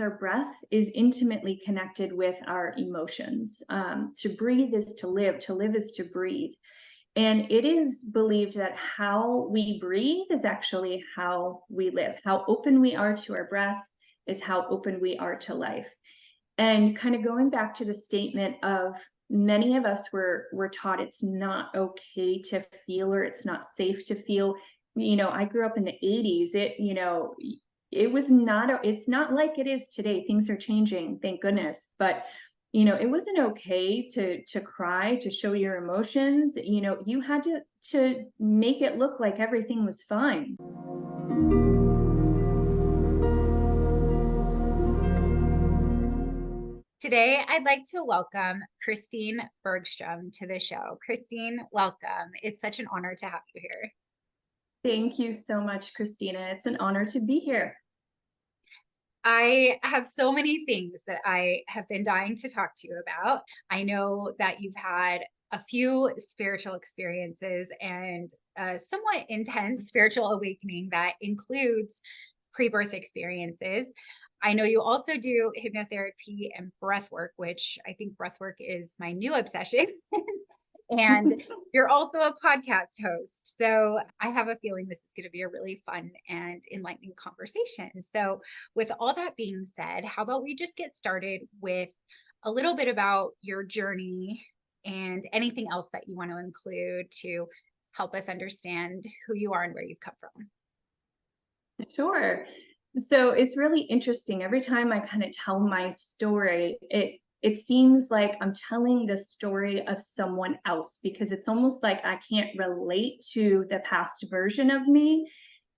our breath is intimately connected with our emotions. To breathe is to live is to breathe. And it is believed that how we breathe is actually how we live. How open we are to our breath is how open we are to life. And kind of going back to the statement of many of us were taught it's not okay to feel, or it's not safe to feel. I grew up in the 80s. It was not, it's not like it is today. Things are changing, thank goodness. But it wasn't okay to cry, to show your emotions. You had to make it look like everything was fine. Today, I'd like to welcome Christine Bergstrom to the show. Christine, welcome. It's such an honor to have you here. Thank you so much, Christina. It's an honor to be here. I have so many things that I have been dying to talk to you about. I know that you've had a few spiritual experiences and a somewhat intense spiritual awakening that includes pre-birth experiences. I know you also do hypnotherapy and breathwork, which I think breathwork is my new obsession. And you're also a podcast host. So I have a feeling this is going to be a really fun and enlightening conversation. So with all that being said, how about we just get started with a little bit about your journey and anything else that you want to include to help us understand who you are and where you've come from. Sure. So it's really interesting. Every time I kind of tell my story, it seems like I'm telling the story of someone else, because it's almost like I can't relate to the past version of me.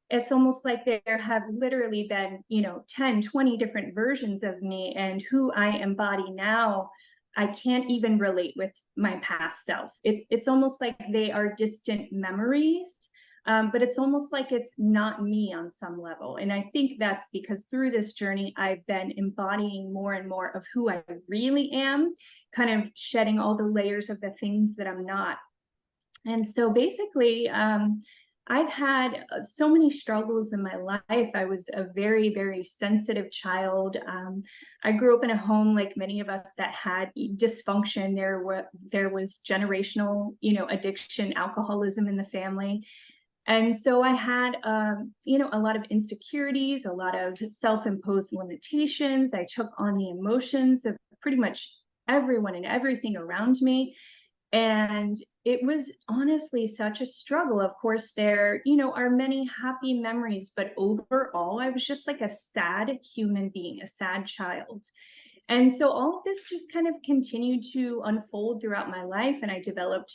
It's almost like there have literally been, 10, 20 different versions of me, and who I embody now, I can't even relate with my past self. It's almost like they are distant memories. But it's almost like it's not me on some level. And I think that's because through this journey, I've been embodying more and more of who I really am, kind of shedding all the layers of the things that I'm not. And so basically, I've had so many struggles in my life. I was a very, very sensitive child. I grew up in a home, like many of us, that had dysfunction. There was generational, addiction, alcoholism in the family. And so I had, a lot of insecurities, a lot of self-imposed limitations. I took on the emotions of pretty much everyone and everything around me. And it was honestly such a struggle. Of course, there, are many happy memories, but overall, I was just like a sad human being, a sad child. And so all of this just kind of continued to unfold throughout my life, and I developed,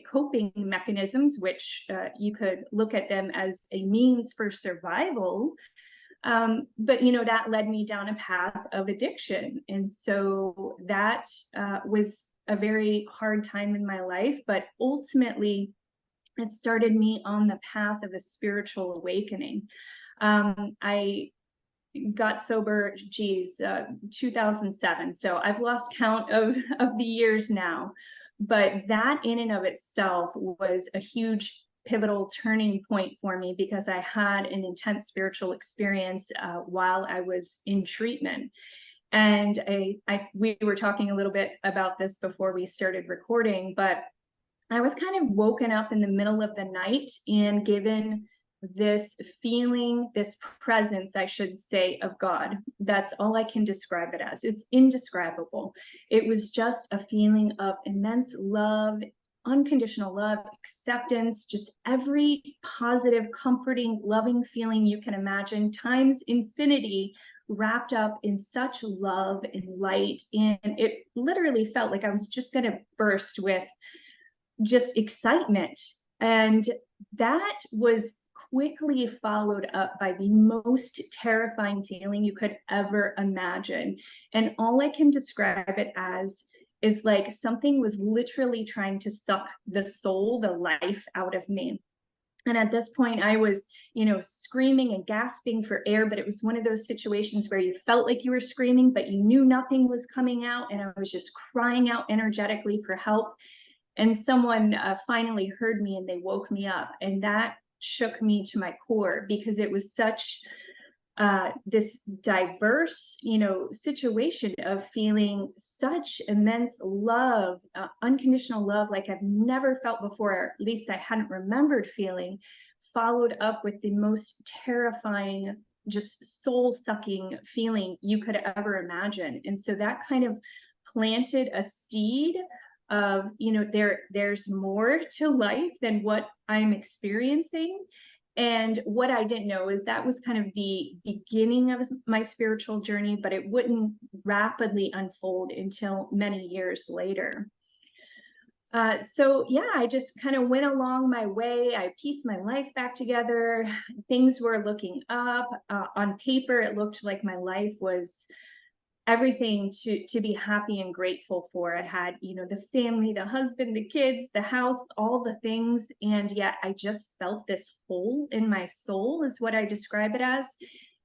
coping mechanisms, which you could look at them as a means for survival. But that led me down a path of addiction, and so that was a very hard time in my life. But ultimately, it started me on the path of a spiritual awakening. I got sober, 2007. So I've lost count of the years now. But that in and of itself was a huge pivotal turning point for me, because I had an intense spiritual experience while I was in treatment. And we were talking a little bit about this before we started recording, but I was kind of woken up in the middle of the night and given this feeling, this presence, I should say, of God. That's all I can describe it as. It's indescribable. It was just a feeling of immense love, unconditional love, acceptance, just every positive, comforting, loving feeling you can imagine, times infinity, wrapped up in such love and light. And it literally felt like I was just going to burst with just excitement. And that was quickly followed up by the most terrifying feeling you could ever imagine. And all I can describe it as is like something was literally trying to suck the soul, the life out of me. And at this point, I was, screaming and gasping for air, but it was one of those situations where you felt like you were screaming, but you knew nothing was coming out. And I was just crying out energetically for help. And someone finally heard me, and they woke me up. And that shook me to my core, because it was such this diverse, situation of feeling such immense love, unconditional love, like I've never felt before, or at least I hadn't remembered feeling, followed up with the most terrifying, just soul-sucking feeling you could ever imagine. And so that kind of planted a seed of, there's more to life than what I'm experiencing. And what I didn't know is that was kind of the beginning of my spiritual journey, but it wouldn't rapidly unfold until many years later. So yeah, I just kind of went along my way. I pieced my life back together. Things were looking up. On paper, it looked like my life was everything to be happy and grateful for. I had, the family, the husband, the kids, the house, all the things. And yet I just felt this hole in my soul, is what I describe it as.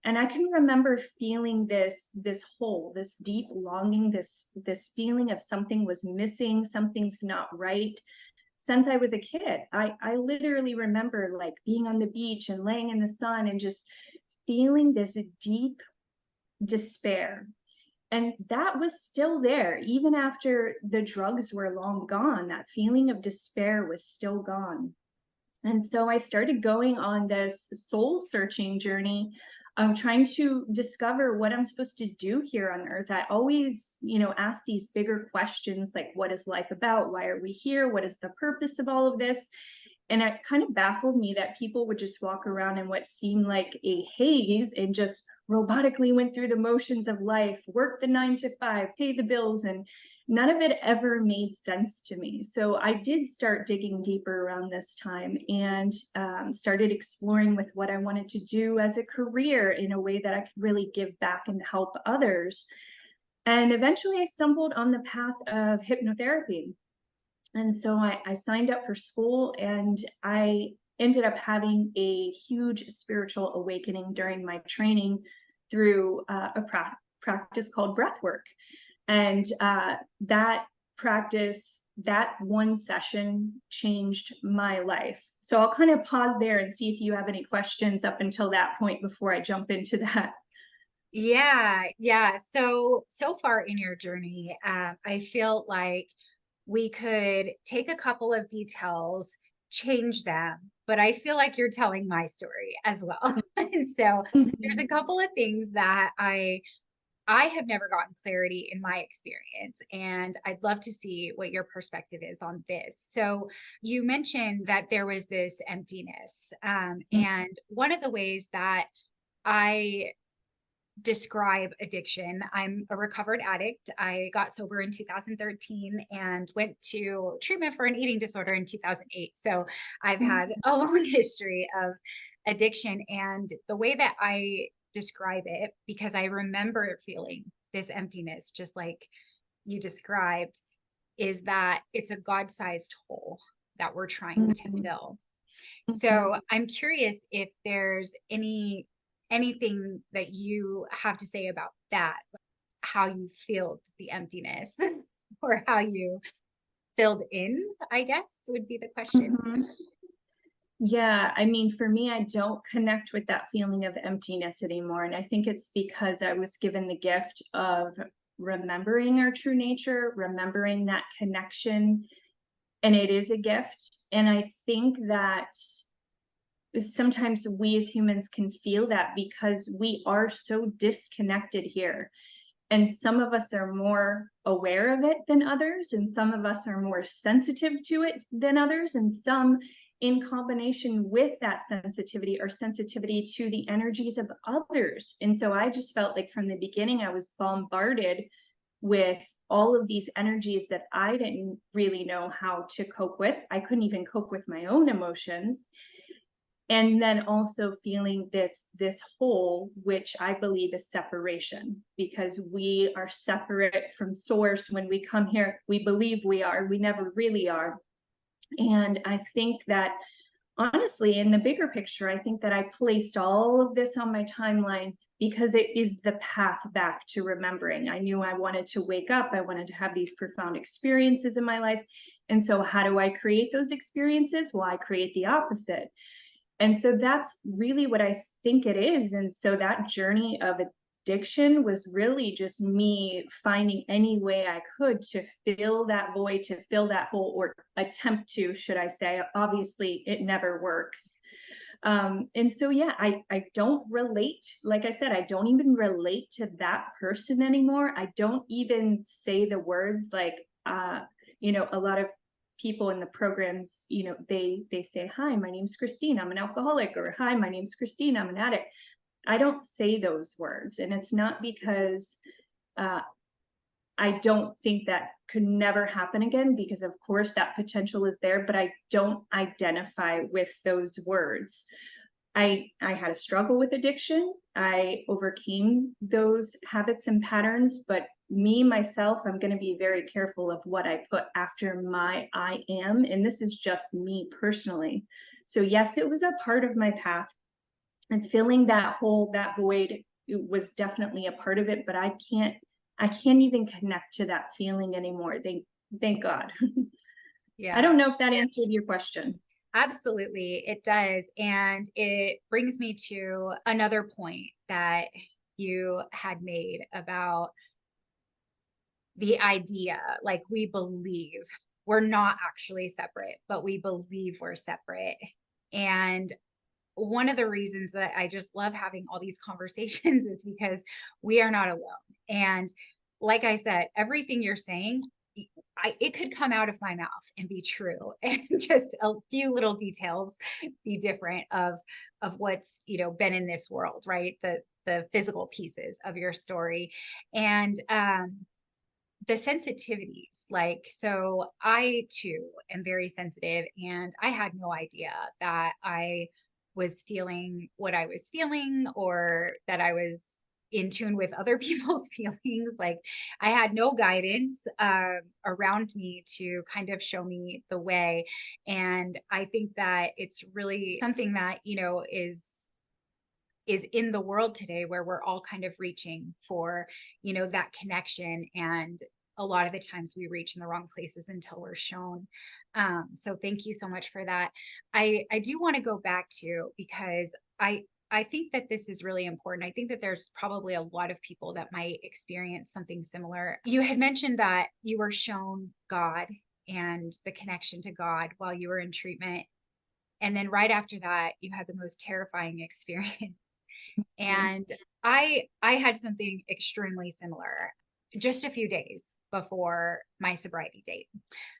And I can remember feeling this hole, this deep longing, this feeling of something was missing, something's not right. Since I was a kid, I literally remember like being on the beach and laying in the sun and just feeling this deep despair. And that was still there, even after the drugs were long gone. That feeling of despair was still gone. And so I started going on this soul searching journey, trying to discover what I'm supposed to do here on earth. I always, ask these bigger questions like, what is life about? Why are we here? What is the purpose of all of this? And it kind of baffled me that people would just walk around in what seemed like a haze and just robotically went through the motions of life, worked the 9 to 5, pay the bills, and none of it ever made sense to me. So I did start digging deeper around this time, and started exploring with what I wanted to do as a career in a way that I could really give back and help others. And eventually I stumbled on the path of hypnotherapy. And so I signed up for school, and I ended up having a huge spiritual awakening during my training through a practice called breathwork. And that practice, that one session changed my life. So I'll kind of pause there and see if you have any questions up until that point before I jump into that. Yeah. So far in your journey, I feel like we could take a couple of details, change them, but I feel like you're telling my story as well. And so there's a couple of things that I have never gotten clarity in my experience, and I'd love to see what your perspective is on this. So you mentioned that there was this emptiness, and one of the ways that I describe addiction. I'm a recovered addict. I got sober in 2013 and went to treatment for an eating disorder in 2008. So I've had a long history of addiction. And the way that I describe it, because I remember feeling this emptiness, just like you described, is that it's a God-sized hole that we're trying to fill. So I'm curious if there's anything that you have to say about that, how you filled the emptiness or how you filled in, I guess would be the question. Yeah, I mean, for me, I don't connect with that feeling of emptiness anymore. And I think it's because I was given the gift of remembering our true nature, remembering that connection. And it is a gift. And I think that sometimes we as humans can feel that because we are so disconnected here. And some of us are more aware of it than others, and some of us are more sensitive to it than others, and some in combination with that sensitivity or sensitivity to the energies of others. And so I just felt like from the beginning I was bombarded with all of these energies that I didn't really know how to cope with. I couldn't even cope with my own emotions. And then also feeling this hole, which I believe is separation, because we are separate from source. When we come here, we believe we are, we never really are. And I think that honestly, in the bigger picture, I think that I placed all of this on my timeline because it is the path back to remembering. I knew I wanted to wake up. I wanted to have these profound experiences in my life. And so how do I create those experiences? Well, I create the opposite. And so that's really what I think it is. And so that journey of addiction was really just me finding any way I could to fill that void, to fill that hole, or attempt to, should I say. Obviously, it never works. And so, yeah, I don't relate. Like I said, I don't even relate to that person anymore. I don't even say the words like, a lot of people in the programs, they say, hi, my name's Christine, I'm an alcoholic, or hi, my name's Christine, I'm an addict. I don't say those words. And it's not because uh, I don't think that could never happen again, because of course that potential is there, but I don't identify with those words. I had a struggle with addiction. I overcame those habits and patterns, but me, myself, I'm going to be very careful of what I put after my I am. And this is just me personally. So yes, it was a part of my path, and filling that hole, that void, it was definitely a part of it, but I can't even connect to that feeling anymore. Thank God. I Yeah. don't know if that answered your question. Absolutely, it does. And it brings me to another point that you had made about the idea, like we believe we're not actually separate, but we believe we're separate. And one of the reasons that I just love having all these conversations is because we are not alone. And like I said, everything you're saying, it could come out of my mouth and be true, and just a few little details be different of what's been in this world, right? The physical pieces of your story, and the sensitivities. Like, so I too am very sensitive, and I had no idea that I was feeling what I was feeling, or that I was in tune with other people's feelings. Like, I had no guidance around me to kind of show me the way. And I think that it's really something that, is in the world today, where we're all kind of reaching for, that connection. And a lot of the times we reach in the wrong places until we're shown. So thank you so much for that. I do want to go back to, because I think that this is really important. I think that there's probably a lot of people that might experience something similar. You had mentioned that you were shown God and the connection to God while you were in treatment. And then right after that, you had the most terrifying experience. And I had something extremely similar just a few days before my sobriety date.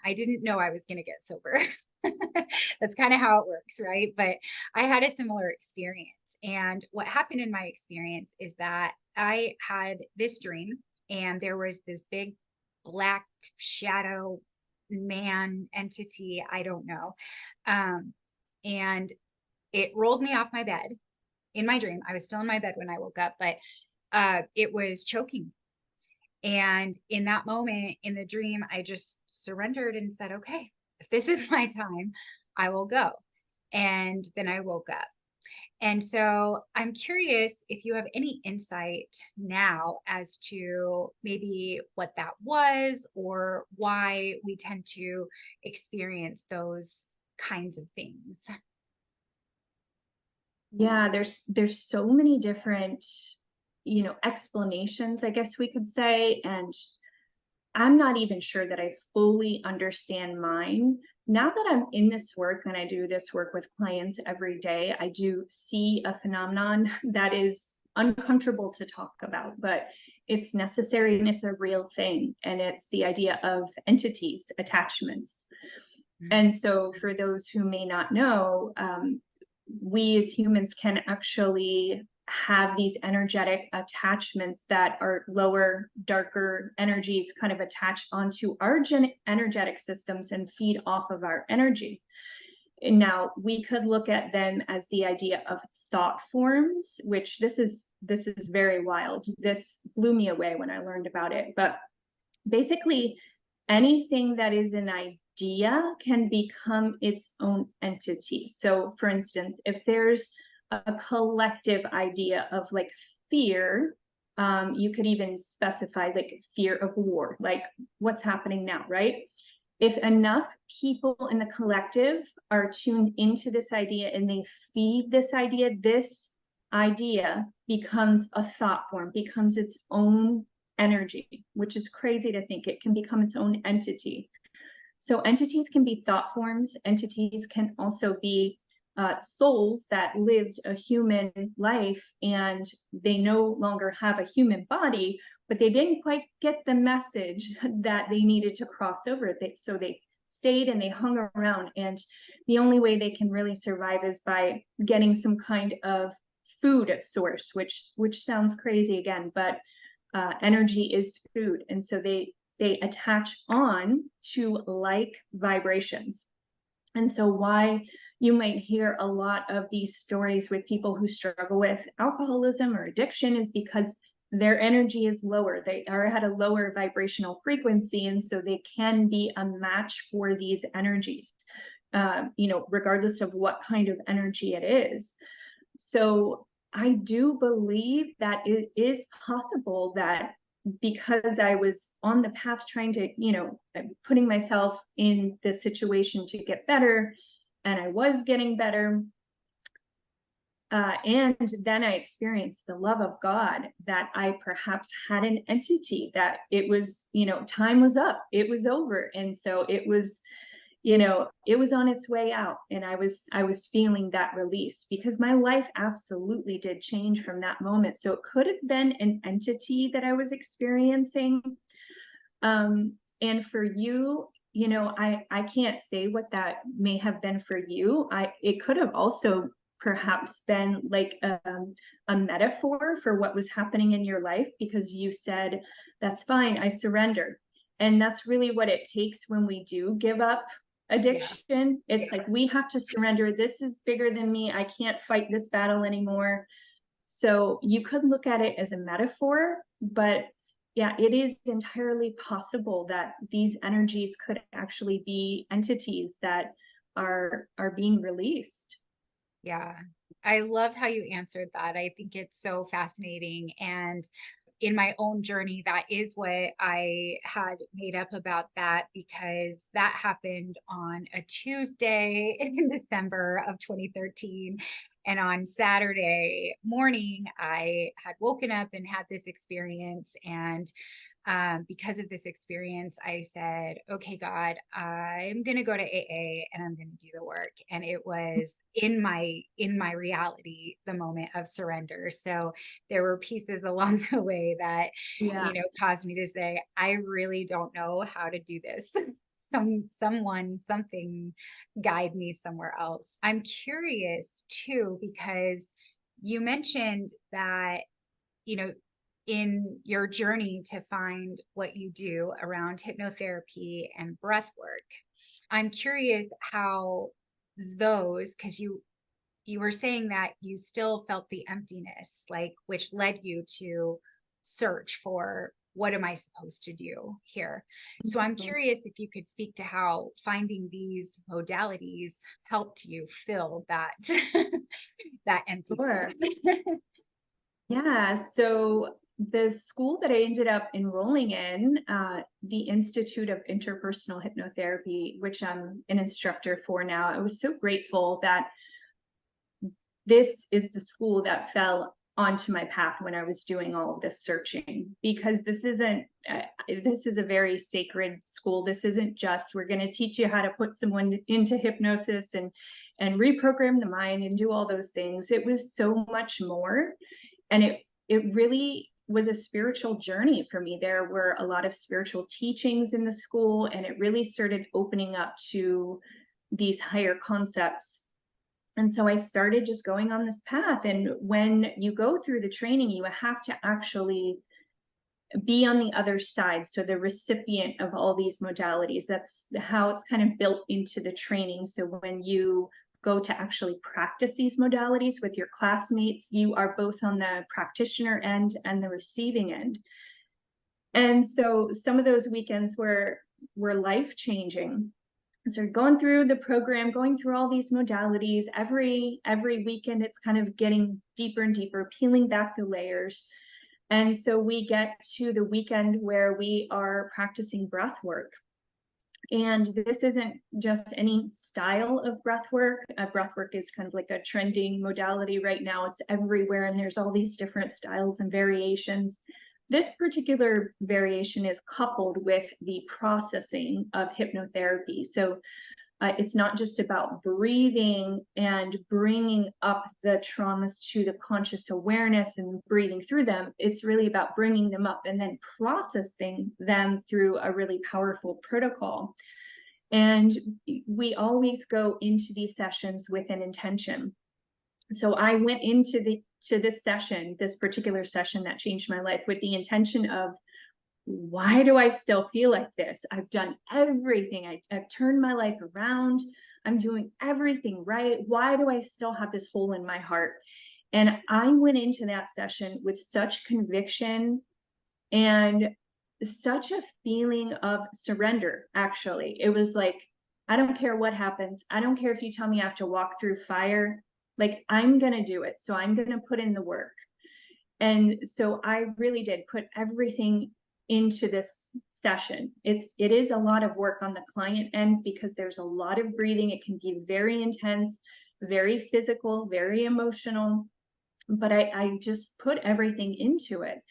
I didn't know I was going to get sober. That's kind of how it works, right? But I had a similar experience. And what happened in my experience is that I had this dream, and there was this big black shadow man entity, I don't know. And it rolled me off my bed in my dream. I was still in my bed when I woke up, but it was choking. And in that moment in the dream, I just surrendered and said, okay, if this is my time, I will go. And then I woke up. And so I'm curious if you have any insight now as to maybe what that was, or why we tend to experience those kinds of things. Yeah, there's so many different, explanations, I guess we could say, and I'm not even sure that I fully understand mine. Now that I'm in this work and I do this work with clients every day, I do see a phenomenon that is uncomfortable to talk about, but it's necessary and it's a real thing. And it's the idea of entities, attachments. And so for those who may not know, we as humans can actually have these energetic attachments that are lower, darker energies kind of attach onto our energetic systems and feed off of our energy. And now we could look at them as the idea of thought forms, which this is very wild. This blew me away when I learned about it. But basically, anything that is an idea can become its own entity. So for instance, if there's a collective idea of like fear, you could even specify like fear of war, like what's happening now, right? if enough people in the collective are tuned into this idea and they feed this idea becomes a thought form, becomes its own energy, which is crazy to think. It can become its own entity. So entities can be thought forms. Entities can also be souls that lived a human life and they no longer have a human body, but they didn't quite get the message that they needed to cross over. So they stayed and they hung around. And the only way they can really survive is by getting some kind of food source, which sounds crazy again, but energy is food. And so they attach on to like vibrations. And so why you might hear a lot of these stories with people who struggle with alcoholism or addiction is because their energy is lower. They are at a lower vibrational frequency, and so they can be a match for these energies, regardless of what kind of energy it is. So I do believe that it is possible that because I was on the path trying to, putting myself in the situation to get better, and I was getting better. And then I experienced the love of God, that I perhaps had an entity, that it was, time was up, it was over. And so it was on its way out, and I was feeling that release, because my life absolutely did change from that moment. So it could have been an entity that I was experiencing. And for you, I can't say what that may have been for you. It could have also perhaps been like a metaphor for what was happening in your life, because you said, that's fine, I surrender. And that's really what it takes when we do give up addiction. It's like, we have to surrender. This is bigger than me. I can't fight this battle anymore. So you could look at it as a metaphor, but yeah, it is entirely possible that these energies could actually be entities that are being released. Yeah. I love how you answered that. I think it's so fascinating. And in my own journey, that is what I had made up about that, because that happened on a Tuesday in December of 2013. And on Saturday morning, I had woken up and had this experience. And because of this experience, I said, okay, God, I'm going to go to AA and I'm going to do the work. And it was in my reality, the moment of surrender. So there were pieces along the way that, Yeah. caused me to say, I really don't know how to do this. Something guide me somewhere else. I'm curious too, because you mentioned that, in your journey to find what you do around hypnotherapy and breath work, I'm curious how those, because you were saying that you still felt the emptiness, like, which led you to search for, what am I supposed to do here? So I'm curious if you could speak to how finding these modalities helped you fill that that emptiness. Sure. Yeah. So the school that I ended up enrolling in, the Institute of Interpersonal Hypnotherapy, which I'm an instructor for now, I was so grateful that this is the school that fell onto my path when I was doing all of this searching, because this is a very sacred school. This isn't just, we're going to teach you how to put someone into hypnosis and reprogram the mind and do all those things. It was so much more. And it really was a spiritual journey for me. There were a lot of spiritual teachings in the school, and it really started opening up to these higher concepts. And so I started just going on this path. And when you go through the training, you have to actually be on the other side. So the recipient of all these modalities, that's how it's kind of built into the training. So when you go to actually practice these modalities with your classmates, you are both on the practitioner end and the receiving end. And so some of those weekends were life-changing. So going through the program, going through all these modalities, every weekend, it's kind of getting deeper and deeper, peeling back the layers. And so we get to the weekend where we are practicing breath work. And this isn't just any style of breath work. Breath work is kind of like a trending modality right now. It's everywhere, and there's all these different styles and variations. This particular variation is coupled with the processing of hypnotherapy. So it's not just about breathing and bringing up the traumas to the conscious awareness and breathing through them. It's really about bringing them up and then processing them through a really powerful protocol. And we always go into these sessions with an intention. So I went into this session, this particular session that changed my life, with the intention of, why do I still feel like this? I've done everything. I've turned my life around. I'm doing everything right. Why do I still have this hole in my heart? And I went into that session with such conviction and such a feeling of surrender, actually. It was like, I don't care what happens. I don't care if you tell me I have to walk through fire. Like, I'm going to do it. So I'm going to put in the work. And so I really did put everything into this session. It is a lot of work on the client end because there's a lot of breathing. It can be very intense, very physical, very emotional, but I just put everything into it.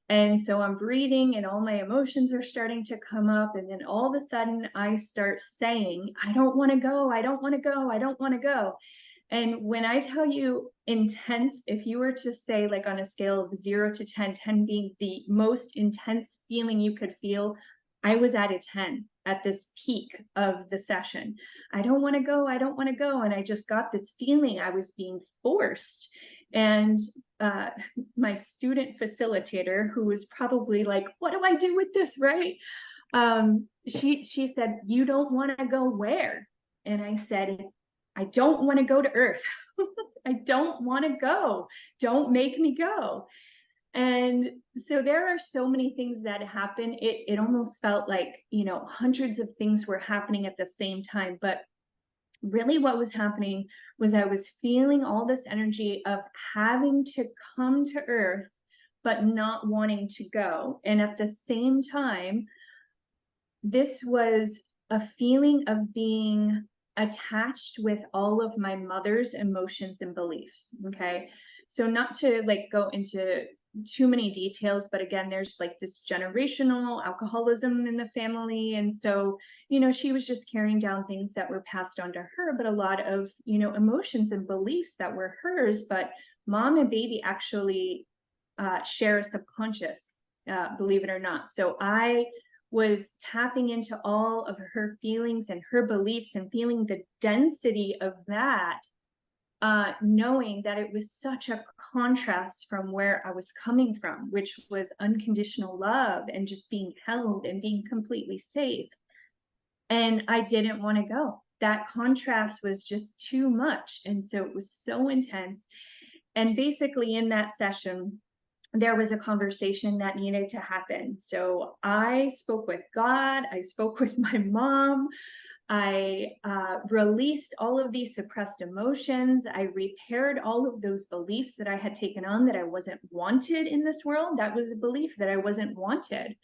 And so I'm breathing and all my emotions are starting to come up. And then all of a sudden I start saying, I don't want to go. I don't want to go. I don't want to go. And when I tell you intense, if you were to say, like, on a scale of 0 to 10, 10 being the most intense feeling you could feel, I was at a 10 at this peak of the session. I don't want to go. I don't want to go. And I just got this feeling I was being forced. And my student facilitator, who was probably like, what do I do with this, right? She said, you don't want to go where? And I said, I don't want to go to Earth. I don't want to go. Don't make me go. And so there are so many things that happen. It almost felt like, hundreds of things were happening at the same time. But really what was happening was I was feeling all this energy of having to come to Earth, but not wanting to go. And at the same time, this was a feeling of being attached with all of my mother's emotions and beliefs. Okay. So not to like go into too many details, but again, there's like this generational alcoholism in the family. And so, she was just carrying down things that were passed on to her, but a lot of, emotions and beliefs that were hers. But mom and baby actually share a subconscious, believe it or not. So I was tapping into all of her feelings and her beliefs and feeling the density of that, knowing that it was such a contrast from where I was coming from, which was unconditional love and just being held and being completely safe. And I didn't want to go. That contrast was just too much. And so it was so intense. And basically in that session, there was a conversation that needed to happen. So I spoke with God, I spoke with my mom, I released all of these suppressed emotions. I repaired all of those beliefs that I had taken on, that I wasn't wanted in this world. That was a belief that I wasn't wanted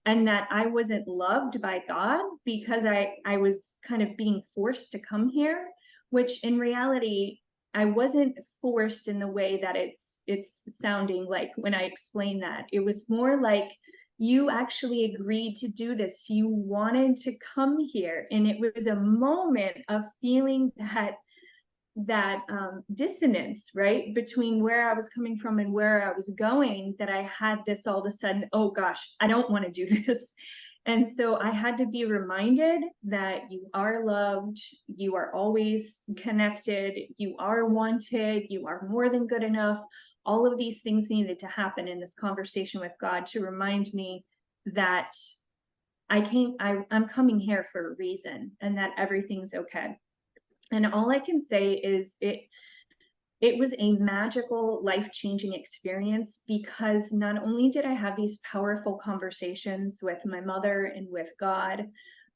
and that I wasn't loved by God because I was kind of being forced to come here, which in reality, I wasn't forced in the way that it's sounding like when I explain that. It was more like, you actually agreed to do this. You wanted to come here. And it was a moment of feeling that dissonance, right, between where I was coming from and where I was going, that I had this all of a sudden, oh gosh, I don't want to do this. And so I had to be reminded that you are loved, you are always connected, you are wanted, you are more than good enough. All of these things needed to happen in this conversation with God to remind me that I'm coming here for a reason and that everything's okay. And all I can say is it was a magical, life-changing experience, because not only did I have these powerful conversations with my mother and with God,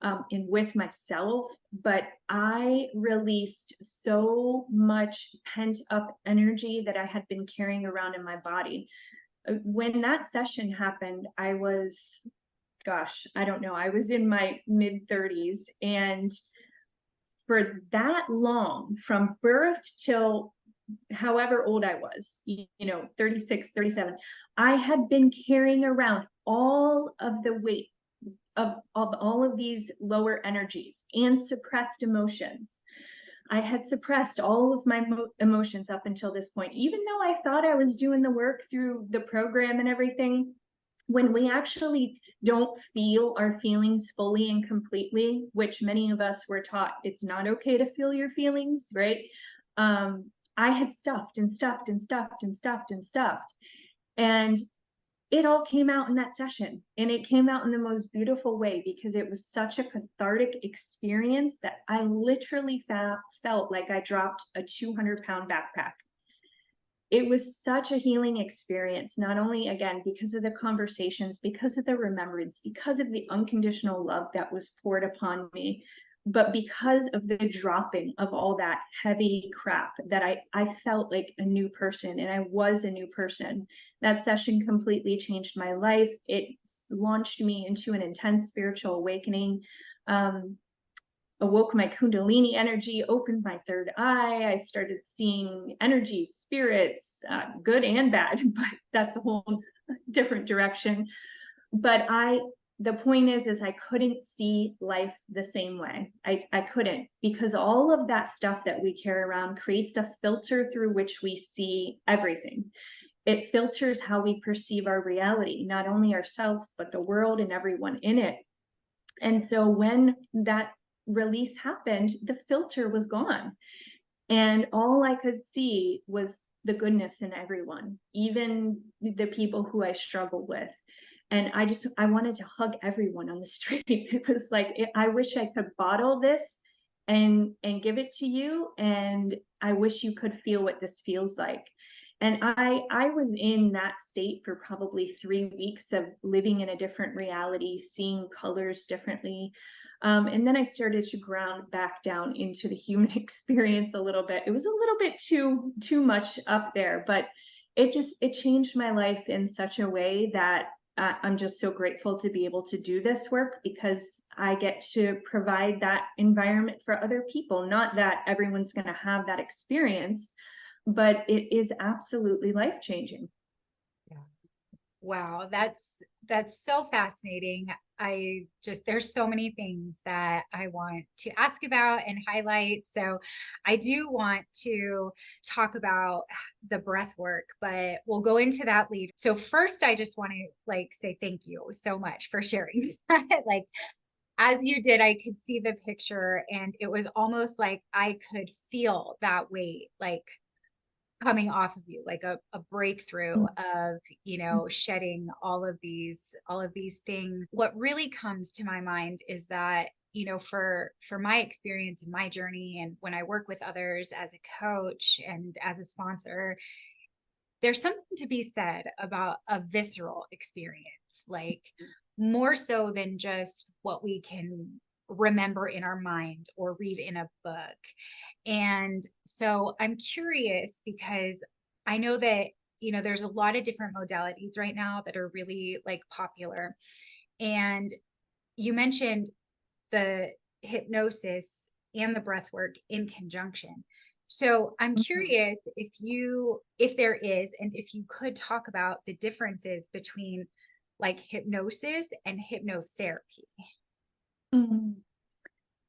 and with myself, but I released so much pent-up energy that I had been carrying around in my body. When that session happened, I was gosh, I don't know, I was in my mid 30s, and for that long, from birth till however old I was, 36, 37, I had been carrying around all of the weight of all of these lower energies and suppressed emotions. I had suppressed all of my emotions up until this point, even though I thought I was doing the work through the program and everything. When we actually don't feel our feelings fully and completely, which many of us were taught it's not okay to feel your feelings, right? I had stuffed and stuffed and stuffed and stuffed and stuffed. And it all came out in that session, and it came out in the most beautiful way, because it was such a cathartic experience that I literally felt like I dropped a 200-pound backpack. It was such a healing experience, not only, again, because of the conversations, because of the remembrance, because of the unconditional love that was poured upon me, but because of the dropping of all that heavy crap, that I felt like a new person, and I was a new person. That session completely changed my life. It launched me into an intense spiritual awakening. Awoke my Kundalini energy, opened my third eye. I started seeing energy, spirits, good and bad, but that's a whole different direction. But the point is I couldn't see life the same way. I couldn't, because all of that stuff that we carry around creates a filter through which we see everything. It filters how we perceive our reality, not only ourselves, but the world and everyone in it. And so when that release happened, the filter was gone. And all I could see was the goodness in everyone, even the people who I struggled with. And I wanted to hug everyone on the street. It was like, I wish I could bottle this and give it to you. And I wish you could feel what this feels like. And I was in that state for probably 3 weeks of living in a different reality, seeing colors differently. And then I started to ground back down into the human experience a little bit. It was a little bit too much up there, but it changed my life in such a way that I'm just so grateful to be able to do this work, because I get to provide that environment for other people. Not that everyone's going to have that experience, but it is absolutely life-changing. Yeah. Wow, that's so fascinating. There's so many things that I want to ask about and highlight. So I do want to talk about the breath work, but we'll go into that later. So first, I just want to say thank you so much for sharing that. Like, as you did, I could see the picture, and it was almost like I could feel that weight, like coming off of you, like a breakthrough of shedding all of these things. What really comes to my mind is that, for my experience and my journey, and when I work with others as a coach and as a sponsor, there's something to be said about a visceral experience, like more so than just what we can remember in our mind or read in a book. And so I'm curious, because I know that, there's a lot of different modalities right now that are really popular. And you mentioned the hypnosis and the breath work in conjunction. So I'm Mhm. curious if there is, and if you could talk about the differences between hypnosis and hypnotherapy. Mhm.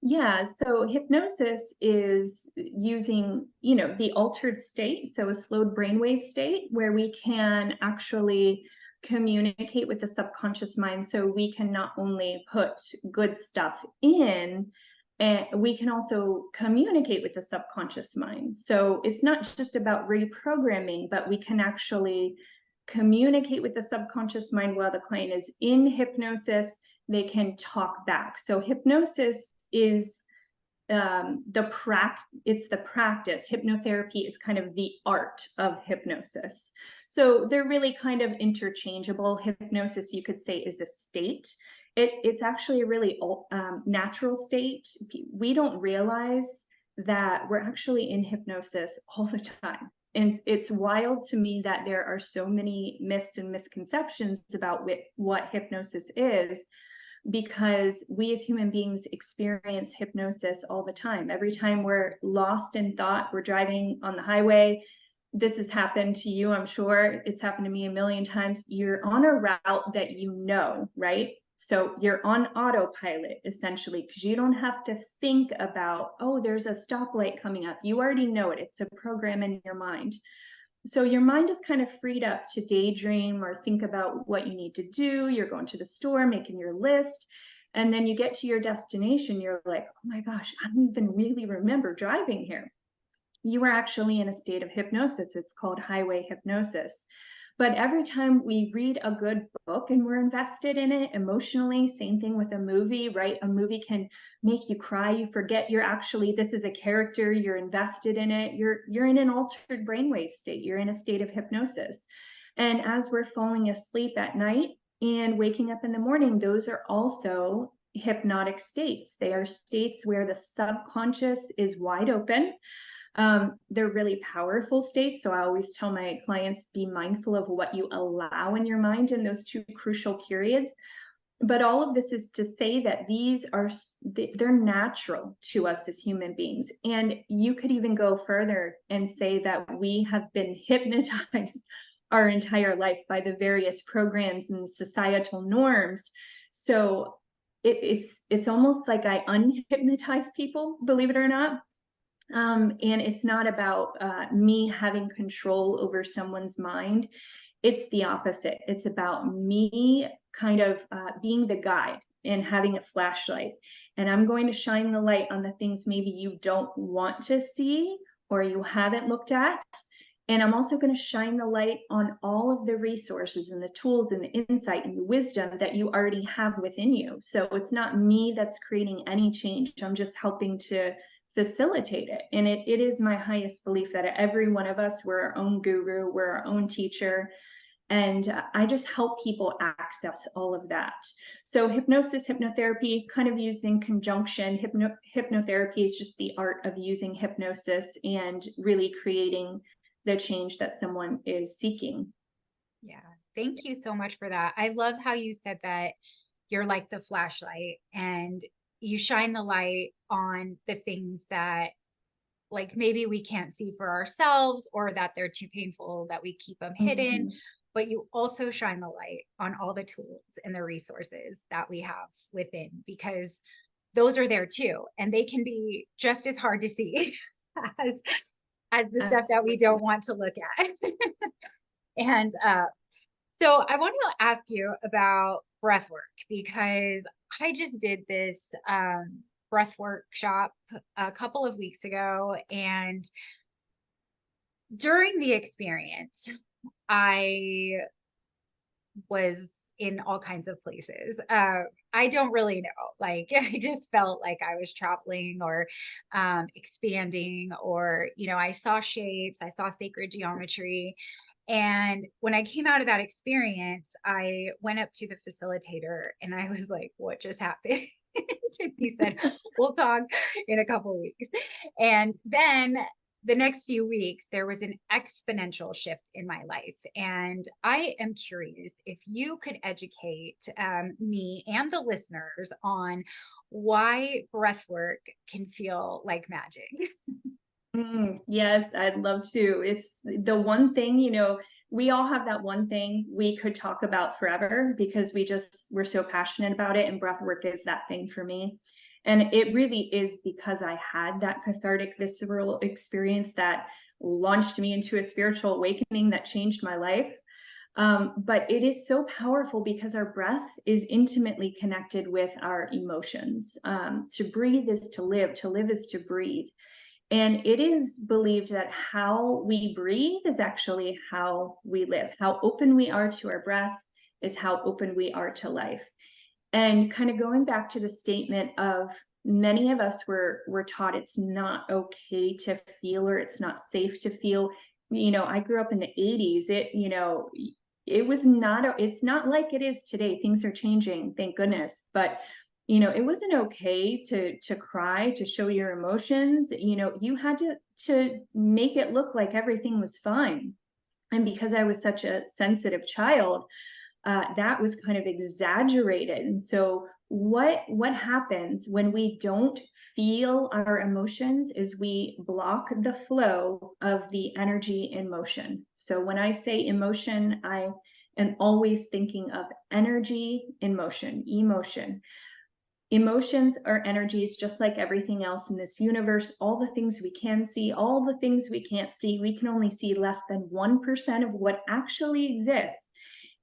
Yeah, so hypnosis is using, the altered state, so a slowed brainwave state, where we can actually communicate with the subconscious mind. So we can not only put good stuff in, and we can also communicate with the subconscious mind. So it's not just about reprogramming, but we can actually communicate with the subconscious mind while the client is in hypnosis. They can talk back. So hypnosis is it's the practice. Hypnotherapy is kind of the art of hypnosis. So they're really kind of interchangeable. Hypnosis, you could say, is a state. It's actually a really natural state. We don't realize that we're actually in hypnosis all the time. And it's wild to me that there are so many myths and misconceptions about what hypnosis is, because we as human beings experience hypnosis all the time. Every time we're lost in thought, we're driving on the highway. This has happened to you, I'm sure. It's happened to me a million times. You're on a route that you know, right? So you're on autopilot essentially, because you don't have to think about, oh, there's a stoplight coming up. You already know it. It's a program in your mind. So your mind is kind of freed up to daydream or think about what you need to do. You're going to the store, making your list. And then you get to your destination. You're like, oh my gosh, I don't even really remember driving here. You are actually in a state of hypnosis. It's called highway hypnosis. But every time we read a good book and we're invested in it emotionally, same thing with a movie, right? A movie can make you cry. You forget you're actually, this is a character, you're invested in it. You're in an altered brainwave state. You're in a state of hypnosis. And as we're falling asleep at night and waking up in the morning, those are also hypnotic states. They are states where the subconscious is wide open. They're really powerful states. So I always tell my clients, be mindful of what you allow in your mind in those two crucial periods. But all of this is to say that these are, they're natural to us as human beings. And you could even go further and say that we have been hypnotized our entire life by the various programs and societal norms. So it's almost like I unhypnotize people, believe it or not. And it's not about me having control over someone's mind. It's the opposite. It's about me kind of being the guide and having a flashlight. And I'm going to shine the light on the things maybe you don't want to see or you haven't looked at. And I'm also going to shine the light on all of the resources and the tools and the insight and the wisdom that you already have within you. So it's not me that's creating any change. I'm just helping to facilitate it. And it is my highest belief that every one of us, we're our own guru, we're our own teacher. And I just help people access all of that. So hypnosis, hypnotherapy, kind of used in conjunction. Hypnotherapy is just the art of using hypnosis and really creating the change that someone is seeking. Yeah. Thank you so much for that. I love how you said that you're like the flashlight and you shine the light on the things that like maybe we can't see for ourselves or that they're too painful that we keep them hidden, but you also shine the light on all the tools and the resources that we have within, because those are there too. And they can be just as hard to see as the stuff that we don't want to look at. And so I want to ask you about breath work, because I just did this breath workshop a couple of weeks ago. And during the experience, I was in all kinds of places. I don't really know. Like, I just felt like I was traveling or expanding, or, you know, I saw shapes, I saw sacred geometry. And when I came out of that experience, I went up to the facilitator and I was like, what just happened? And he said, we'll talk in a couple of weeks. And then the next few weeks, there was an exponential shift in my life. And I am curious if you could educate me and the listeners on why breath work can feel like magic. Yes, I'd love to. It's the one thing, you know, we all have that one thing we could talk about forever because we're so passionate about it. And breath work is that thing for me. And it really is because I had that cathartic, visceral experience that launched me into a spiritual awakening that changed my life. But it is so powerful because our breath is intimately connected with our emotions. To breathe is to live is to breathe. And it is believed that how we breathe is actually how we live. How open we are to our breath is how open we are to life. And kind of going back to the statement of many of us were taught it's not okay to feel or it's not safe to feel. You know, I grew up in the 80s. It's not like it is today. Things are changing, thank goodness. But it wasn't okay to cry, to show your emotions. You had to make it look like everything was fine. And because I was such a sensitive child, that was kind of exaggerated. And so what happens when we don't feel our emotions is we block the flow of the energy in motion. So when I say emotion, I am always thinking of energy in motion, emotion. Emotions are energies just like everything else in this universe. All the things we can see, all the things we can't see, we can only see less than 1% of what actually exists.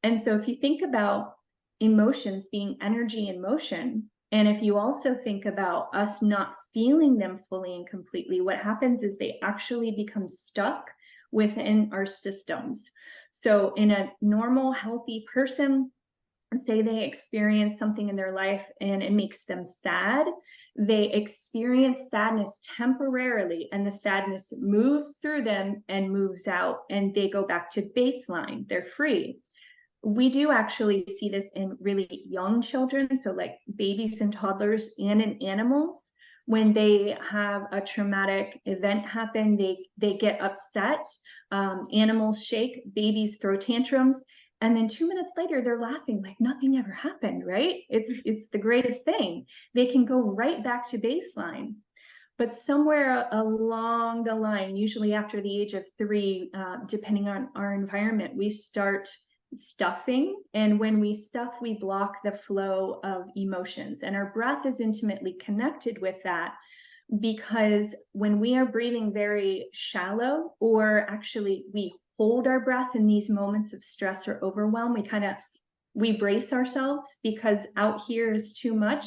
And so if you think about emotions being energy in motion, and if you also think about us not feeling them fully and completely, what happens is they actually become stuck within our systems. So in a normal, healthy person, say they experience something in their life and it makes them sad, they experience sadness temporarily, and the sadness moves through them and moves out, and they go back to baseline. They're free. We do actually see this in really young children, so like babies and toddlers, and in animals. When they have a traumatic event happen, they get upset. Animals shake, babies throw tantrums, and then 2 minutes later they're laughing like nothing ever happened, right? It's the greatest thing. They can go right back to baseline. But somewhere along the line, usually after the age of 3, depending on our environment, we start stuffing. And when we stuff, we block the flow of emotions. And our breath is intimately connected with that, because when we are breathing very shallow, or actually we hold our breath in these moments of stress or overwhelm, we brace ourselves because out here is too much.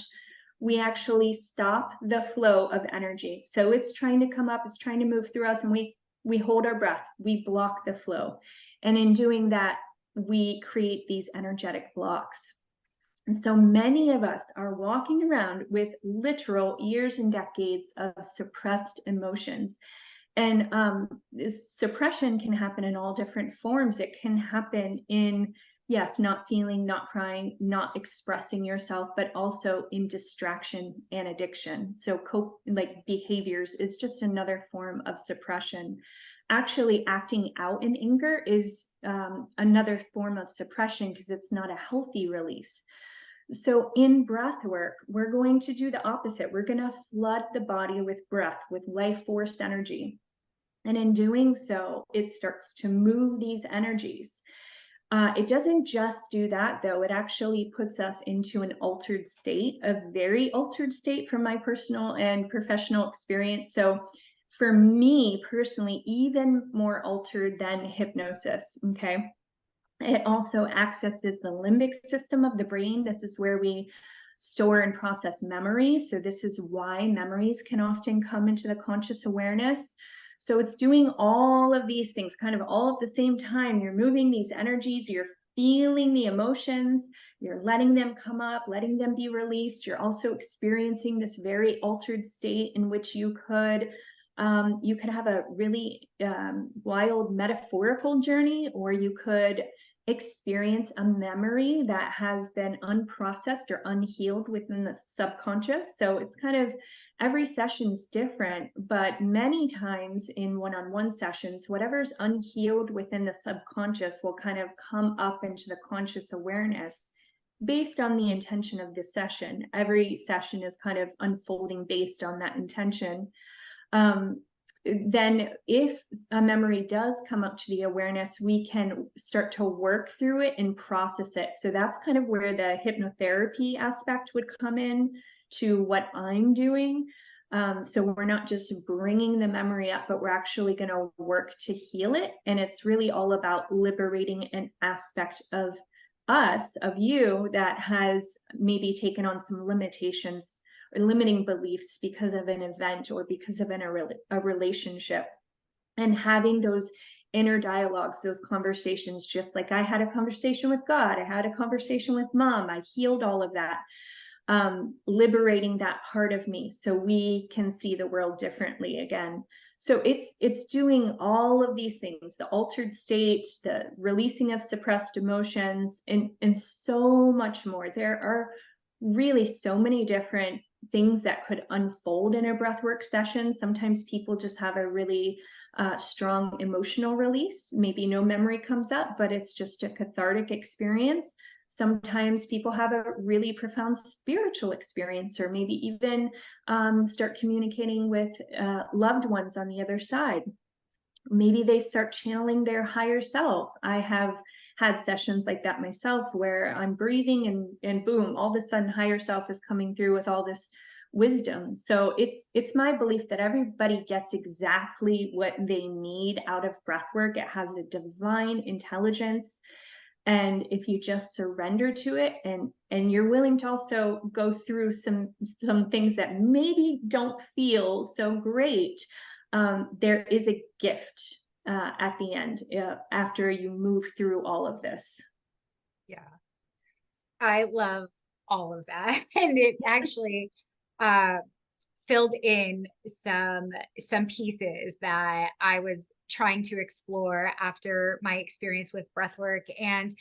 We actually stop the flow of energy. So it's trying to come up, it's trying to move through us, and we hold our breath, we block the flow. And in doing that, we create these energetic blocks. And so many of us are walking around with literal years and decades of suppressed emotions. And this suppression can happen in all different forms. It can happen in, yes, not feeling, not crying, not expressing yourself, but also in distraction and addiction. So like behaviors is just another form of suppression. Actually acting out in anger is another form of suppression, because it's not a healthy release. So in breath work, we're going to do the opposite. We're going to flood the body with breath, with life force energy. And in doing so, it starts to move these energies. It doesn't just do that, though. It actually puts us into an altered state, a very altered state from my personal and professional experience. So for me personally, even more altered than hypnosis, okay? It also accesses the limbic system of the brain. This is where we store and process memories. So this is why memories can often come into the conscious awareness. So it's doing all of these things kind of all at the same time. You're moving these energies, you're feeling the emotions, you're letting them come up, letting them be released. You're also experiencing this very altered state in which you could have a really wild metaphorical journey, or you could experience a memory that has been unprocessed or unhealed within the subconscious. So it's kind of, every session's different, but many times in one-on-one sessions, whatever's unhealed within the subconscious will kind of come up into the conscious awareness based on the intention of the session. Every session is kind of unfolding based on that intention. Then if a memory does come up to the awareness, we can start to work through it and process it. So that's kind of where the hypnotherapy aspect would come in to what I'm doing. So we're not just bringing the memory up, but we're actually going to work to heal it. And it's really all about liberating an aspect of us, of you, that has maybe taken on some limitations or limiting beliefs because of an event or because of a relationship. And having those inner dialogues, those conversations, just like I had a conversation with God, I had a conversation with mom, I healed all of that, liberating that part of me so we can see the world differently again. So it's doing all of these things, the altered state, the releasing of suppressed emotions, and so much more. There are really so many different things that could unfold in a breathwork session. Sometimes people just have a really strong emotional release. Maybe no memory comes up, but it's just a cathartic experience. Sometimes people have a really profound spiritual experience, or maybe even start communicating with loved ones on the other side. Maybe they start channeling their higher self. I have had sessions like that myself, where I'm breathing and boom, all of a sudden higher self is coming through with all this wisdom. So it's my belief that everybody gets exactly what they need out of breath work. It has a divine intelligence, and if you just surrender to it, and you're willing to also go through some things that maybe don't feel so great, there is a gift at the end, after you move through all of this. Yeah, I love all of that. And it actually uh, filled in some pieces that I was trying to explore after my experience with breathwork. And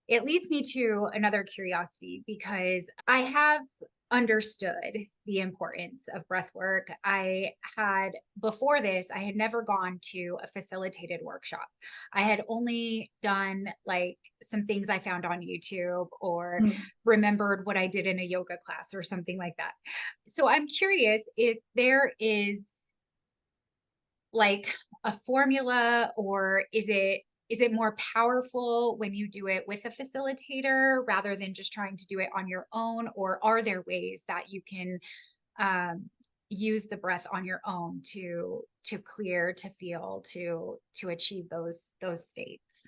it leads me to another curiosity, because I have understood the importance of breath work. Before this, I had never gone to a facilitated workshop. I had only done like some things I found on YouTube, or Mm. remembered what I did in a yoga class or something like that. So I'm curious if there is like a formula, or is it more powerful when you do it with a facilitator rather than just trying to do it on your own? Or are there ways that you can um, use the breath on your own to clear, to feel, to achieve those states?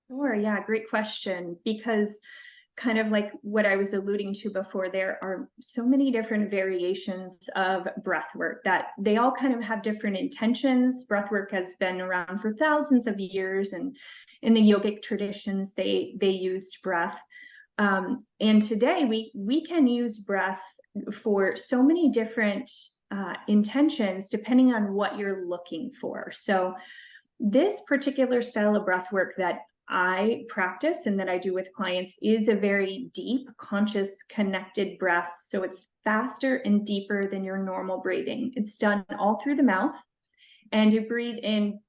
Sure, yeah, great question. Because kind of like what I was alluding to before, there are so many different variations of breath work that they all kind of have different intentions. Breath work has been around for thousands of years, and in the yogic traditions, they used breath. And today we can use breath for so many different intentions, depending on what you're looking for. So this particular style of breath work that I practice and that I do with clients is a very deep, conscious, connected breath. So it's faster and deeper than your normal breathing. It's done all through the mouth, and you breathe in,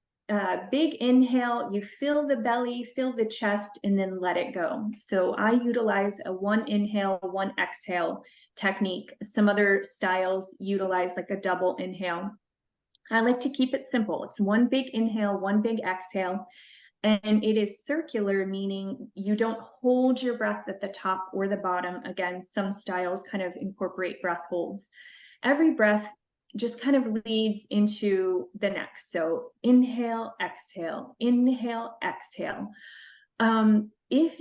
big inhale, you fill the belly, fill the chest, and then let it go. So I utilize a one inhale, one exhale technique. Some other styles utilize like a double inhale. I like to keep it simple. It's one big inhale, one big exhale, and it is circular, meaning you don't hold your breath at the top or the bottom. Again, some styles kind of incorporate breath holds. Every breath just kind of leads into the next. So inhale, exhale, inhale, exhale. If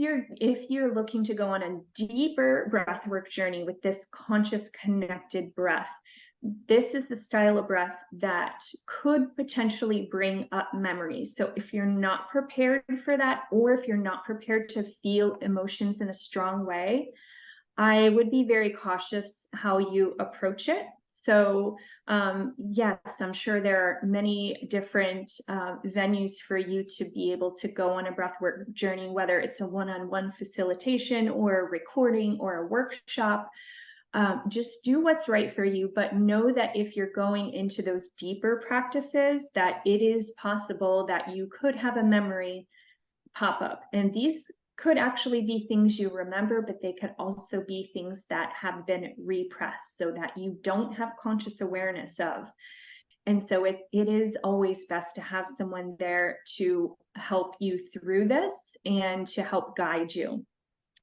you're looking to go on a deeper breathwork journey with this conscious connected breath, this is the style of breath that could potentially bring up memories. So if you're not prepared for that, or if you're not prepared to feel emotions in a strong way, I would be very cautious how you approach it. So yes, I'm sure there are many different venues for you to be able to go on a breathwork journey, whether it's a one-on-one facilitation or a recording or a workshop. Just do what's right for you, but know that if you're going into those deeper practices, that it is possible that you could have a memory pop up. And these could actually be things you remember, but they could also be things that have been repressed so that you don't have conscious awareness of. And so it is always best to have someone there to help you through this and to help guide you.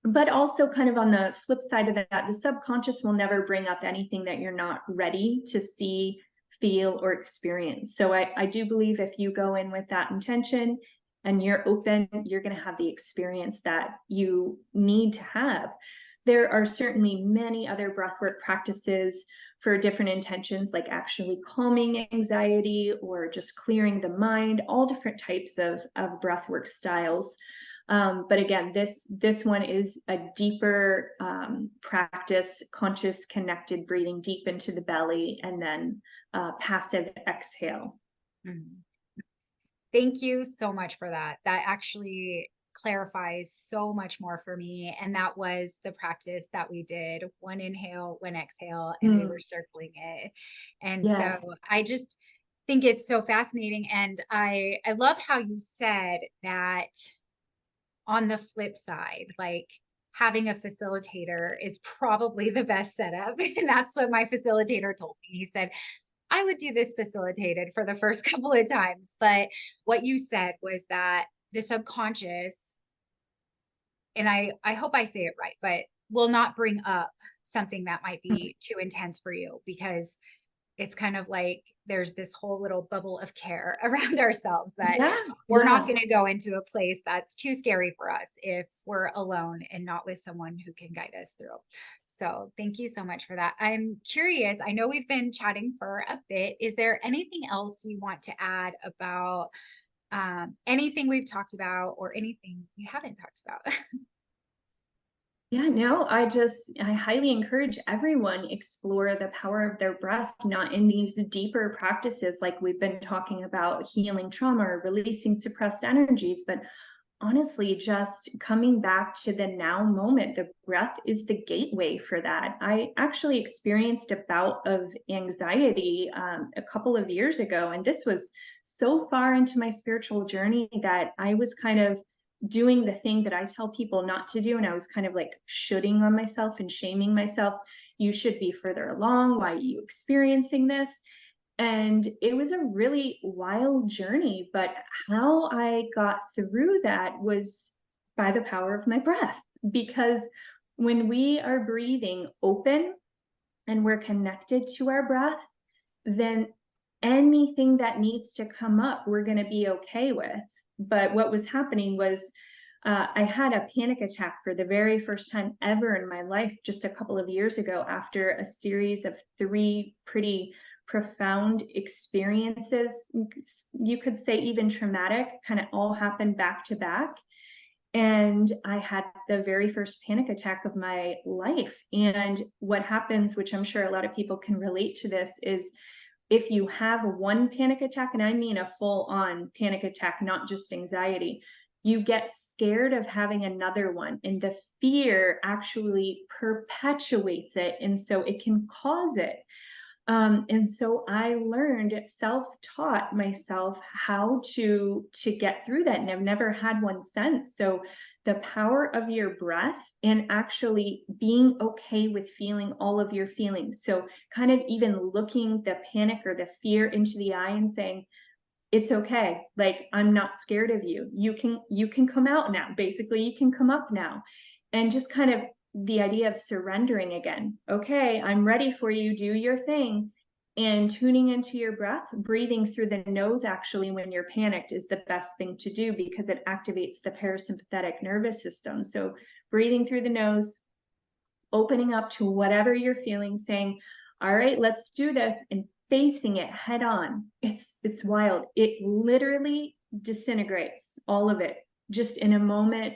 But also, kind of on the flip side of that, the subconscious will never bring up anything that you're not ready to see, feel, or experience. So I do believe if you go in with that intention and you're open, you're going to have the experience that you need to have. There are certainly many other breathwork practices for different intentions, like actually calming anxiety or just clearing the mind, all different types of breathwork styles. But again, this one is a deeper practice, conscious, connected breathing deep into the belly, and then passive exhale. Mhm. Thank you so much for that. That actually clarifies so much more for me. And that was the practice that we did: one inhale, one exhale, and we were Mm, circling it. And so yes. I just think it's so fascinating. And I love how you said that on the flip side, like having a facilitator is probably the best setup. And that's what my facilitator told me. He said, I would do this facilitated for the first couple of times. But what you said was that the subconscious, and I hope I say it right, but will not bring up something that might Mm, be too intense for you, because it's kind of like there's this whole little bubble of care around ourselves that yeah, we're not yeah. going to go into a place that's too scary for us if we're alone and not with someone who can guide us through. So thank you so much for that. I'm curious, I know we've been chatting for a bit. Is there anything else you want to add about anything we've talked about, or anything you haven't talked about? Yeah, no, I highly encourage everyone explore the power of their breath, not in these deeper practices like we've been talking about, healing trauma or releasing suppressed energies, but honestly, just coming back to the now moment. The breath is the gateway for that. I actually experienced a bout of anxiety a couple of years ago, and this was so far into my spiritual journey that I was kind of doing the thing that I tell people not to do. And I was kind of like shooting on myself and shaming myself. You should be further along. Why are you experiencing this? And it was a really wild journey, but how I got through that was by the power of my breath. Because when we are breathing open and we're connected to our breath, then anything that needs to come up, we're going to be okay with. But what was happening was I had a panic attack for the very first time ever in my life just a couple of years ago after a series of three pretty profound experiences. You could say even traumatic, kind of all happened back to back. And I had the very first panic attack of my life. And what happens, which I'm sure a lot of people can relate to this, is if you have one panic attack, and I mean a full on panic attack, not just anxiety, you get scared of having another one. And the fear actually perpetuates it. And so it can cause it. And so I learned, self-taught myself how to get through that. And I've never had one since. So the power of your breath and actually being okay with feeling all of your feelings. So kind of even looking the panic or the fear into the eye and saying, it's okay. Like, I'm not scared of you. You can come out now. Basically, you can come up now. And just kind of the idea of surrendering again. Okay, I'm ready for you. Do your thing. And tuning into your breath, breathing through the nose actually when you're panicked is the best thing to do because it activates the parasympathetic nervous system. So breathing through the nose, opening up to whatever you're feeling, saying, all right, let's do this, and facing it head on. It's wild. It literally disintegrates all of it just in a moment,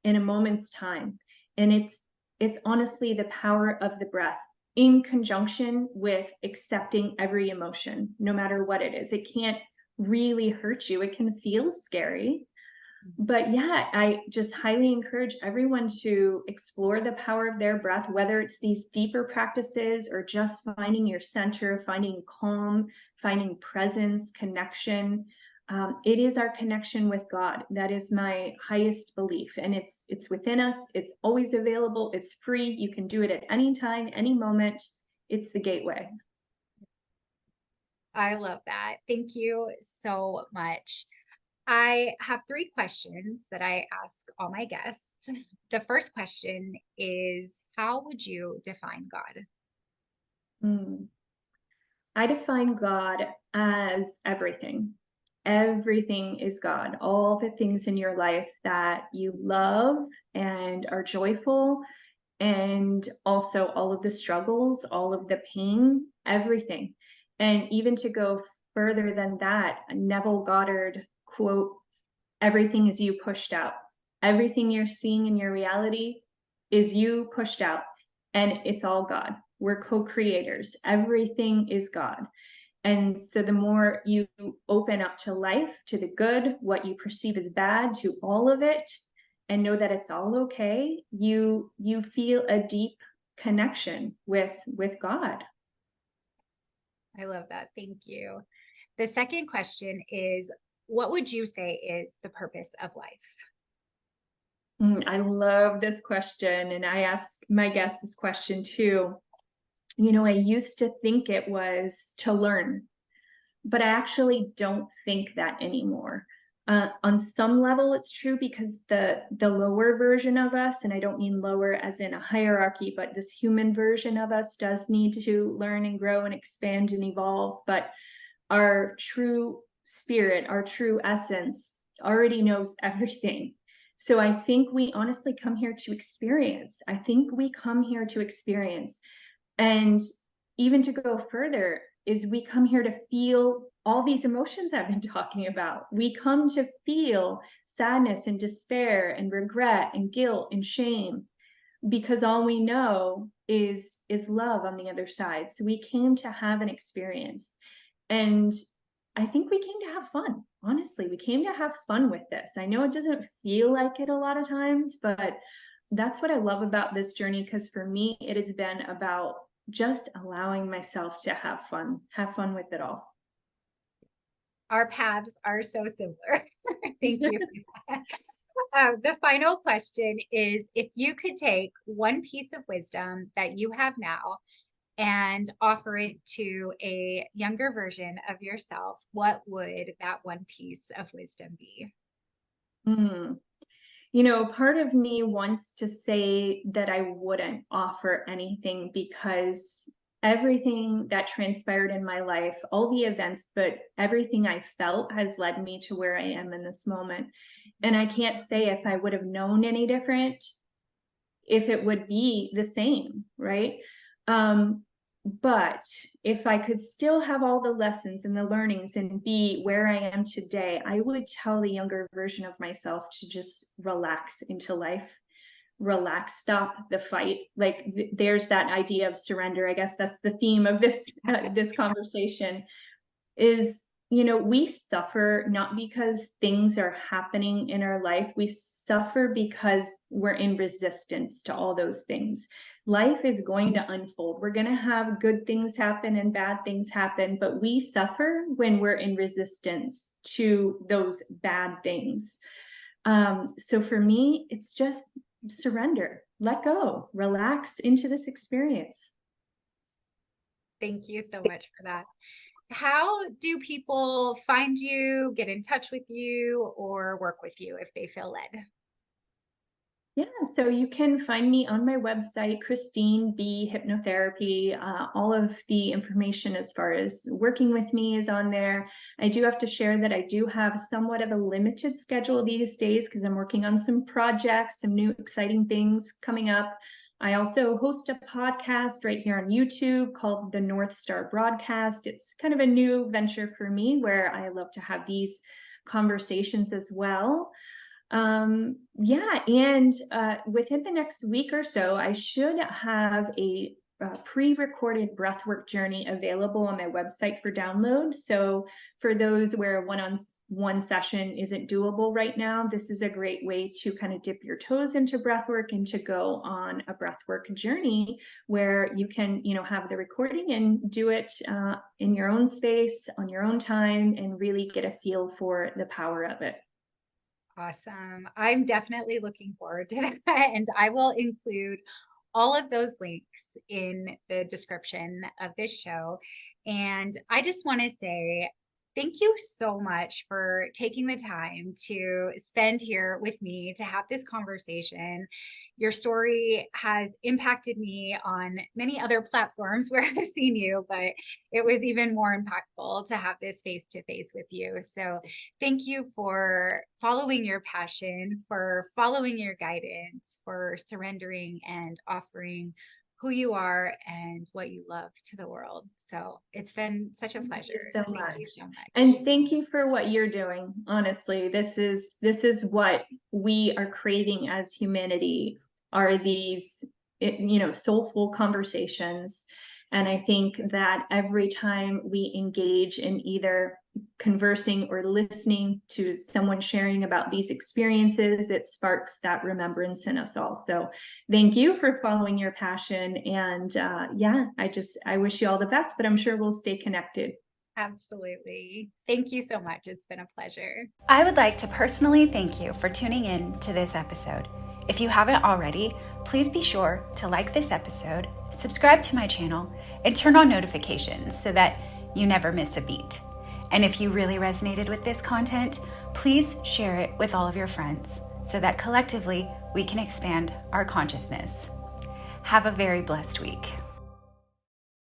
in a moment's time. And it's honestly the power of the breath in conjunction with accepting every emotion, no matter what it is. It can't really hurt you. It can feel scary, but yeah, I just highly encourage everyone to explore the power of their breath, whether it's these deeper practices or just finding your center, finding calm, finding presence, connection. It is our connection with God. That is my highest belief. And it's within us. It's always available. It's free. You can do it at any time, any moment. It's the gateway. I love that. Thank you so much. I have three questions that I ask all my guests. The first question is, how would you define God? Mm. I define God as everything. Everything is God. All the things in your life that you love and are joyful, and also all of the struggles, all of the pain, everything. And even to go further than that, Neville Goddard quote, everything is you pushed out. Everything you're seeing in your reality is you pushed out, and it's all God. We're co-creators. Everything is God. And so the more you open up to life, to the good, what you perceive as bad, to all of it, and know that it's all okay, you feel a deep connection with God. I love that. Thank you. The second question is, what would you say is the purpose of life? I love this question, and I ask my guests this question too. I used to think it was to learn, but I actually don't think that anymore. On some level, it's true, because the lower version of us, and I don't mean lower as in a hierarchy, but this human version of us does need to learn and grow and expand and evolve. But our true spirit, our true essence already knows everything. So I think we honestly come here to experience. I think we come here to experience. And even to go further, is we come here to feel all these emotions I've been talking about. We come to feel sadness and despair and regret and guilt and shame, because all we know is love on the other side. So we came to have an experience. And I think we came to have fun. Honestly, we came to have fun with this. I know it doesn't feel like it a lot of times, but that's what I love about this journey, because for me, it has been about just allowing myself to have fun with it all. Our paths are so similar. Thank you for that. The final question is, if you could take one piece of wisdom that you have now and offer it to a younger version of yourself, what would that one piece of wisdom be? Mm. Part of me wants to say that I wouldn't offer anything, because everything that transpired in my life, all the events, but everything I felt has led me to where I am in this moment. And I can't say if I would have known any different, if it would be the same, right? But if I could still have all the lessons and the learnings and be where I am today, I would tell the younger version of myself to just relax into life. Relax, stop the fight. Like there's that idea of surrender. I guess that's the theme of this conversation. Is we suffer not because things are happening in our life. We suffer because we're in resistance to all those things. Life is going to unfold. We're going to have good things happen and bad things happen, but we suffer when we're in resistance to those bad things. So for me, it's just surrender, let go, relax into this experience. Thank you so much for that. How do people find you, get in touch with you, or work with you if they feel led? Yeah, so you can find me on my website, Christine B Hypnotherapy. All of the information as far as working with me is on there. I do have to share that I do have somewhat of a limited schedule these days, because I'm working on some projects, some new exciting things coming up. I also host a podcast right here on YouTube called the North Star Broadcast. It's kind of a new venture for me, where I love to have these conversations as well. Yeah, and within the next week or so, I should have a pre-recorded breathwork journey available on my website for download. So for those where a one-on-one session isn't doable right now, this is a great way to kind of dip your toes into breathwork and to go on a breathwork journey, where you can, have the recording and do it in your own space, on your own time, and really get a feel for the power of it. Awesome. I'm definitely looking forward to that. And I will include all of those links in the description of this show. And I just want to say thank you so much for taking the time to spend here with me to have this conversation. Your story has impacted me on many other platforms where I've seen you, but it was even more impactful to have this face to face with you. So thank you for following your passion, for following your guidance, for surrendering and offering who you are and what you love to the world. So it's been such a pleasure. Thank you so much. Thank you so much. And thank you for what you're doing. Honestly, this is what we are craving as humanity, are these, soulful conversations. And I think that every time we engage in either conversing or listening to someone sharing about these experiences, it sparks that remembrance in us all. So thank you for following your passion. And yeah, I wish you all the best, but I'm sure we'll stay connected. Absolutely. Thank you so much. It's been a pleasure. I would like to personally thank you for tuning in to this episode. If you haven't already, please be sure to like this episode, subscribe to my channel, and turn on notifications so that you never miss a beat. And if you really resonated with this content, please share it with all of your friends so that collectively we can expand our consciousness. Have a very blessed week.